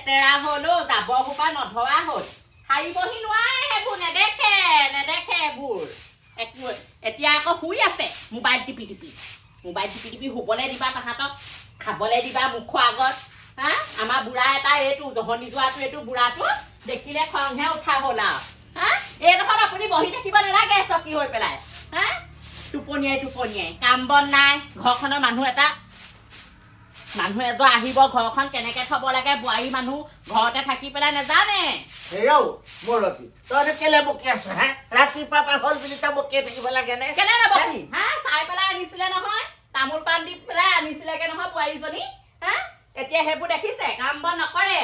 লেতেৰা হলো জাবৰ সোপা নধৰা হ'ল সাৰিবহি নোৱাৰে সেইবোৰ নেদেখে এইবোৰ এতিয়া আকৌ শুই আছে মোবাইল টিপি শুবলৈ দিবা তাহাঁতক খাবলৈ দিবা মুখৰ আগত হা আমাৰ বুঢ়া এটা এইটো জহনি যোৱাটো এইটো বুঢ়াটো দেখিলে খংহে উঠা হ'ল আৰু হা এইডোখৰত আপুনি বহি থাকিব নালাগে চকী হৈ পেলাই হা টোপনিয়াই কাম বন নাই ঘৰখনৰ মানুহ এজন আহিব ঘৰখন কেনেকে থব লাগে বোৱাৰী মানুহ ঘৰতে থাকি পেলাই নেজানে হেৰৌ মৰতি তই কেলে বকি আছ হা ৰাতিপুৱা পাহল বুলি তই বকিয়ে থাকিব লাগে নে কেলে নবকি হা চাই পেলাই আনিছিলে নহয় তামোল পাণ দি পেলাই আনিছিলেগে নহয় বোৱাৰীজনী হা এতিয়া সেইবোৰ দেখিছে কাম বন নকৰে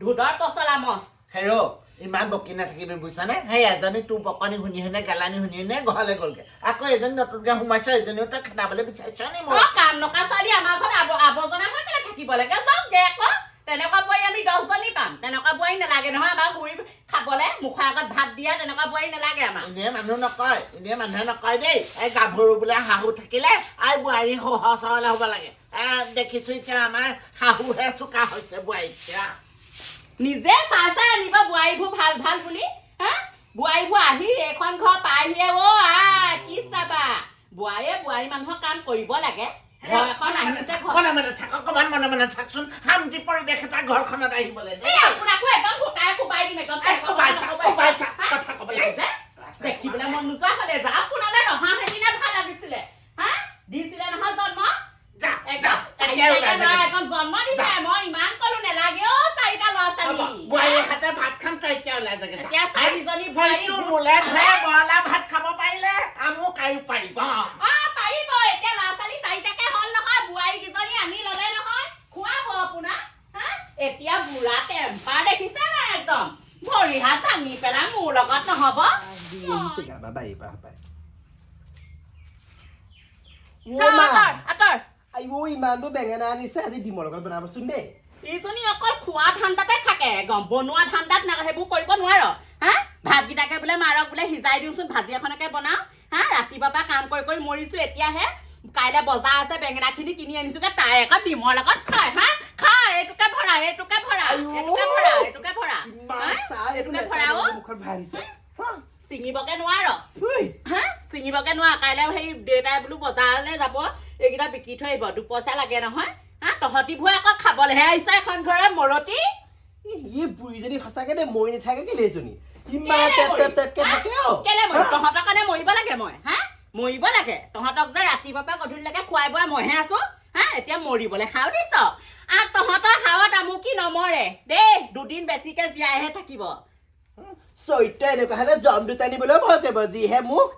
ধুদৰ পচলা মহ হেৰৌ ইমান বকি নাথাকিবি বুজিছানে সেই এজনী তোৰ বকনি শুনি শুনে গালানি শুনি শুনে ঘৰলৈ গ'লগে আকৌ এজনী নতুনকে সোমাইছ এজনীও তই খেদাবলৈ বিচাৰিছ নি মোৰ কাম নকা ছোৱালী আমাৰ ঘৰত আৱৰ্জনা হৈ কেলে থাকিব লাগে যাওকগে আকৌ তেনেকুৱা বোৱাৰী আমি 10 জনী পাম তেনেকুৱা বোৱাৰী নালাগে নহয় আমাৰ শুই খাবলে মুখৰ আগত ভাত দিয়া তেনেকুৱা বোৱাৰী নালাগে আমাৰ এনেই মানুহে নকয় দেই এই গাভৰু বোলে শাহু থাকিলে আই বোৱাৰী সহজ সৰল হ'ব লাগে দেখিছো এতিয়া আমাৰ শাহুহে চোকা হৈছে বোৱাৰী নিজে চাই আনিব বোৱাৰীবোৰ ভাল বুলি হা বোৱাৰীবোৰ আহি এখন ঘৰ পাইহিয়ে কি চাবা বোৱাৰী মানুহৰ কাম কৰিব লাগে ঘৰ এখন আহিছে মনে থাকচোন শান্তি পৰিৱেশ এটা ঘৰখনত আহিবলৈ আপোনাকো একদম ফুটাই কোবাই দিম একদম কথা ক'ব লাগে দেখিবলৈ মন নোযোৱা হ'লে আপোনালৈ নহা সেইদিনা ভাল লাগিছিলে হা দিছিলে নহয় জন্ম একদম জন্ম দিছে মই ইমান কলো নেলাগে চাৰিটা ল'ৰা ছোৱালী বোৱাৰীৰ হাতে ভাত খাম তই এতিয়া ওলাই যাগে এতিয়া চাৰিজনী বোৱাৰী মোলে ধৰে বৰলা ভাত খাব পাৰিলে আমো কায়ো পাৰিব পাৰিব এতিয়া ল'ৰা ছোৱালী চাৰিটাকে হ'ল নহয় বোৱাৰী কেইজনী আনি ল'লে নহয় খুৱাব আপোনাৰ হা এতিয়া বুঢ়া টেম্পাৰ দেখিছে নাই একদম ভৰি হাত ভাঙি পেলাই মোৰ লগত নহ'ব ইমানবোৰ বেঙেনা আনিছে আজি ডিমৰ লগত বনাবচোন দেই ইজনী অকল খোৱা ঠাণ্ডাতে থাকে গম বনোৱা ঠাণ্ডাত সেইবোৰ কৰিব নোৱাৰ হা ভাতকেইটাকে বোলে মাৰক বোলে সিজাই দিওঁচোন ভাজি এখনকে বনাওঁ হা ৰাতিপুৱাৰ পৰা কাম কৰি মৰিছো এতিয়াহে কাইলৈ বজাৰ আছে বেঙেনাখিনি কিনি আনিছোগে তাই আকৌ ডিমৰ লগত খাই হা এইটোকে ভৰা চিঙিবকে নোৱাৰ হা চিঙিবকে নোৱাৰ কাইলৈ সেই দেউতাই বোলো বজাৰলৈ যাব এইকেইটা বিকি থৈ আহিব 2 পইচা লাগে নহয় হা তহঁতিবোৰ আকৌ খাবলৈহে আহিছে এখন ঘৰত মৰতি এই বুঢ়ীজনী সঁচাকে দে মৰি নাথাকে কেলে এজনী ইমান টেপকে থাকে কেলে তহঁতৰ কাৰণে মৰিব লাগে মই হা মৰিব লাগে তহঁতক যে ৰাতিপুৱাৰ পৰা গধূলিলৈকে খুৱাই বোৱাই মইহে আছো হা এতিয়া মৰিবলৈ খাও দিছ তহঁতৰ খাৱত আমুকি নমৰে দেই 2 দিন বেছিকে জীয়াইহে থাকিব চৈত্য এনেকুৱা হ'লে জম দুটা নিবলৈ ভয় কৰিব যিহে মোক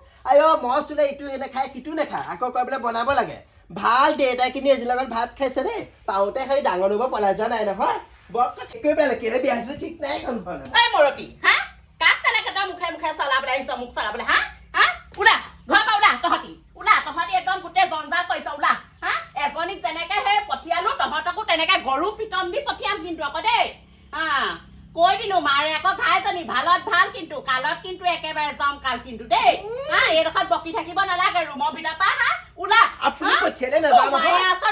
মই চোলে ইটো নাখায় সিটো নাখায় আকৌ কৈ পেলাই বনাব লাগে ভাল দেউতাই কিনি এজনীৰ লগত ভাত খাইছে দেই পাওঁতে সেই ডাঙৰ নব পলাই যোৱা নাই নহয় বৰ ঠিক কৰি পেলাই কেলে বিয়া হৈছিলে ঠিক নাই এখন এই মৰতি হা কাক তেনেকে তই মুখে চলাবলৈ আহিছ মোক চলাবলৈ হা ওলা ঘৰৰ পৰা ওলা তহঁতি একদম গোটেই জঞ্জাল কৰিছ ওলা হা এজনীক তেনেকে সেই পঠিয়ালো তহঁতকো তেনেকে গৰু পিটন দি পঠিয়াম কিন্তু আকৌ দেই হা কৈ দিলো মাৰে আকৌ ঘাইজনী ভালত ভাল কিন্তু কালত কিন্তু একেবাৰে যাম কাল কিন্তু দেই হা এইডোখৰত বকি থাকিব নালাগে ৰুমৰ ভিতৰৰ পৰা হা ওলা আপুনি পঠিয়ালে নাযাওঁ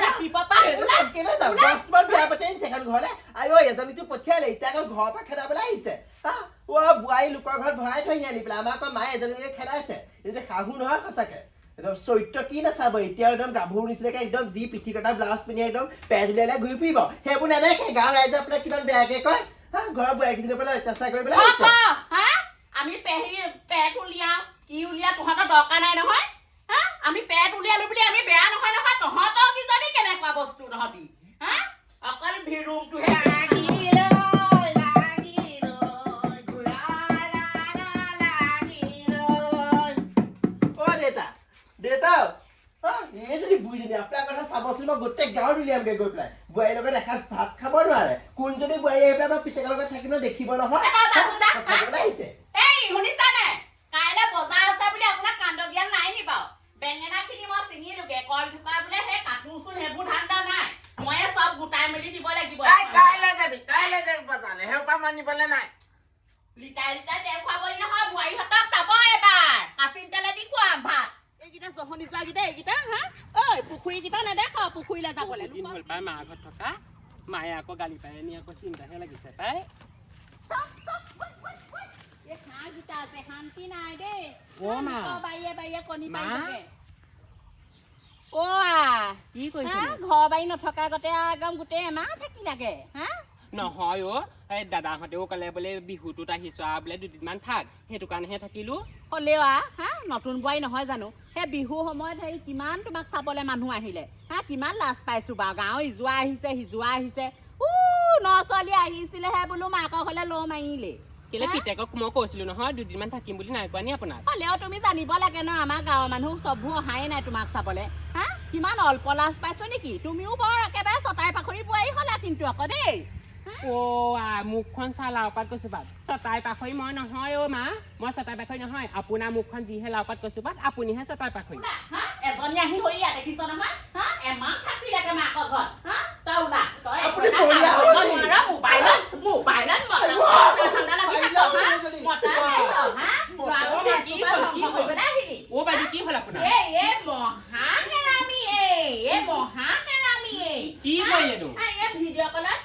ৰাতিপুৱাৰ পৰা ওলা কেলে যাম 10 মান বিয়া পাতি আনিছে এখন ঘৰলে এজনীটো পঠিয়ালে এতিয়া আকৌ ঘৰৰ পৰা খেদাবলৈ আহিছে বোৱাৰী লোকৰ ঘৰত ভৰাই থৈ আনি পেলাই আমাৰ আকৌ মায়ে এজনীকে খেদাইছে এতিয়া শাহু নহয় সঁচাকে একদম চৰিত্ৰ কি নাচাব এতিয়া একদম গাভৰু নিচিনাকে একদম যি পিঠি কটা ব্লাউজ পিন্ধি একদম পেজ উলিয়াই ঘূৰি ফুৰিব সেইবোৰ নেদেখে গাঁৱৰ ৰাইজে আপোনাক কিমান বেয়াকে কয় ঘৰৰ বোৱাৰীকেইজনীৰ পৰা অত্যাচাৰ কৰি পেলাই আমি পেট উলিয়াও কি উলিয়া তহঁতৰ দৰকাৰ নাই নহয় হা আমি পেট উলিয়ালো বুলি আমি বেয়া নহয় তহঁতৰ কিজনী কেনেকুৱা বস্তু তহঁতি হা অকল ৰুমটোহে দেউতা এইজনী বুঢ়ীজনী আপোনাৰ কথা চাবচোন মই গোটেই গাঁৱত উলিয়ামগে গৈ পেলাই বোৱাৰীৰ লগত এসাঁজ ভাত খাব নোৱাৰে কোনজনী বোৱাৰী আহি পেলাই পিতেকৰ লগত থাকিব দেখিব নহয় আহিছে কাইলৈ বজাৰ আছে বুলি আপোনাক কাণ্ড জ্ঞান নাই নি বাৰু বেঙেনাখিনি মই চিঙিলোগে কল থোকা বোলে সেই কাটোচোন সেইবোৰ ধান্দা নাই ময়ে চব গোটাই মেলি দিব লাগিব কাইলৈ যাবি বজাৰলৈ সেইপা মানিবলৈ নাই লিটাৰ তেল খুৱাবই নহয় বোৱাৰীহঁতক চাব এবাৰ কাচিন তেলেদি খুৱাম ভাত এইকেইটা জহনি যোৱাকেইটা এইকেইটা হা পুখুৰীকেইটা নেদেখ পুখুৰীলৈ যাবলৈ দিন হ'ল পাই মাৰ ঘৰত থকা মায়ে আকৌ গালি পাই নি আকৌ চিন্তাহে লাগিছে তাই এই হাঁহকেইটা আছে শান্তি নাই দেই অ' মা। বাৰীয়ে বাৰীয়ে কণী মা। পাৰি থাকে কি কৰিছে ঘৰ বাৰী নথকা আগতে একদম গোটেই এমাহ থাকি লাগে হা নহয় অ' এই দাদাহঁতেও ক'লে বোলে বিহুটোত আহিছো আৰু বোলে দুদিনমান থাক সেইটো কাৰণেহে থাকিলো হ'লেও নতুন বোৱাৰী নহয় জানো সেই বিহু সময়ত হেৰি কিমান তোমাক চাবলৈ মানুহ আহিলে কিমান লাজ পাইছো বাৰু গাঁৱৰ ইজোৱা আহিছে সিজোৱা আহিছে ছোৱালী আহিছিলেহে বোলো মাকৰ ঘৰলে ল মাৰিলে কেলে পিতেকক মই কৈছিলো নহয় দুদিনমান থাকিম বুলি নাই কোৱা নি আপোনাক হ'লেও তুমি জানিব লাগে ন আমাৰ গাঁৱৰ মানুহ চববোৰ অহাই নাই তোমাক চাবলৈ কিমান অল্প লাজ পাইছো নেকি তুমিও বৰ একেবাৰে চটাই পাখৰি বোৱাৰী হ'লা কিন্তু আকৌ দেই মুখখন চাহ লাওপাত কৈছো বাট চটাই পাখৰি মই নহয় অ' মা মই চটাই পাখৰি নহয় আপোনাৰ মুখখন যিহে লাওপাত কৈছো বাট আপুনিহে চটাই পাখৰি এজনী আহি হৈ ইয়াত দেখিছ নহয় এমাহ থাকি লাগে মাকৰ ঘৰত তই ওলা তই মোবাইলত অ' বাইদেউ কি হ'ল আপোনাৰ কি কৰিলেনো ভিডিঅ' কলত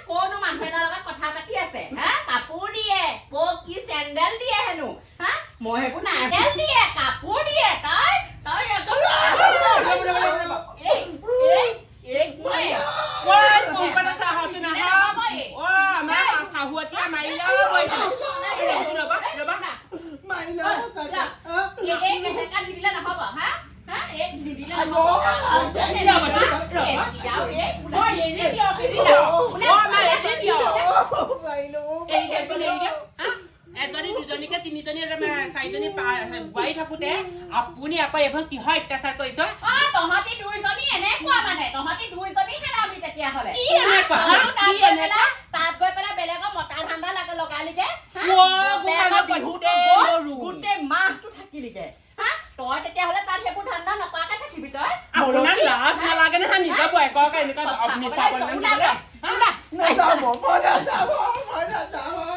কোনো মানুহ এটাৰ লগত কথা পাতি আছে কাপোৰ দিয়ে কি চেণ্ডেল দিয়ে হেনো মই সেইবোৰ নাইডেল দিয়ে কাপোৰ দিয়ে তই এজনী দুজনীকে তিনিজনী চাৰিজনী বোৱাৰী থাকোতে আপুনি আকৌ এইখন কিহৰ অত্যাচাৰ কৰিছ তহঁতি দুইজনী এনেকুৱা মানে তহঁতি দুইজনী হেৰামি তেতিয়াহ'লে তাত গৈ পেলাই বেলেগৰ মতা ধান্দা লগালিগে গোটেই মাহটো থাকিলিগে তই তেতিয়াহ'লে তাত সেইবোৰ ধান্দা নকৰাকে থাকিবি তই আপোনাৰ লাজ নালাগে নহয় নিজৰ বয়কক এনেকুৱা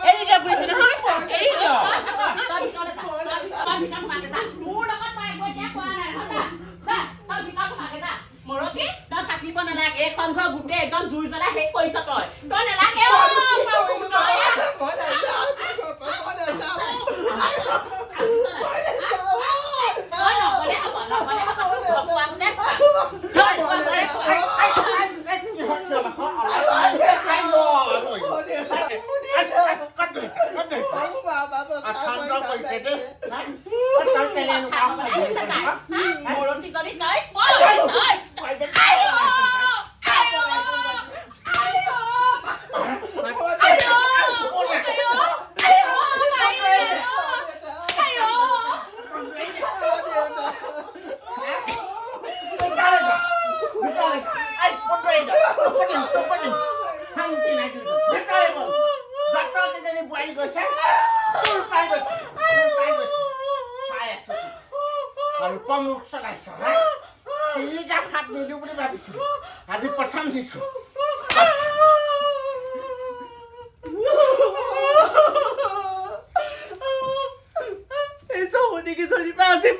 এৰি দিয়া বুজিছে নহয় এৰি দিয় থাকিব নালাগে এইখন ঘৰ গোটেই একদম জুই জ্বলাই শেষ কৰিছ তই নালাগে আজি প্ৰথম দিছো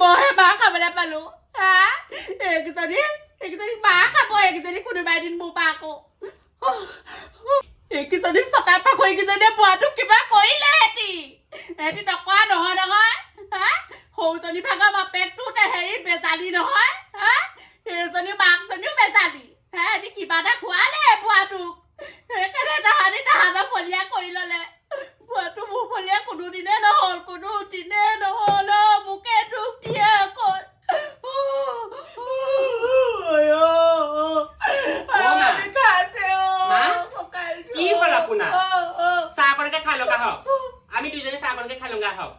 মইহে মাহ খাবলৈ পালো এইকেইজনী মাহ খাব এইকেইজনী কোনোবা এদিন মোৰ পৰা আকৌ এইকেইজনী চটা পাখৰি কেইজনীয়ে বোৱাটো কিবা কৰিলে সিহঁতি নকৰা নহয় সৰুজনী ভাগৰ বাপেকটো হেৰি বেজালি নহয় সেইজনী মাকজনীও বেজালি সিহঁতি কিবা এটা খোৱালে বোৱাটোক সেইকাৰণে তাহাঁতৰ ফলীয়া কৰি ল'লে বোৱাটো মোৰ ফলীয়া কোনোদিনে নহ'ল মোকে দুখ দিয়ে অকল কি হ'ল আপোনাৰ চাহ কণকে খাই লগা হওক আমি দুইজনী চাহ কণকে খাই লগা হওক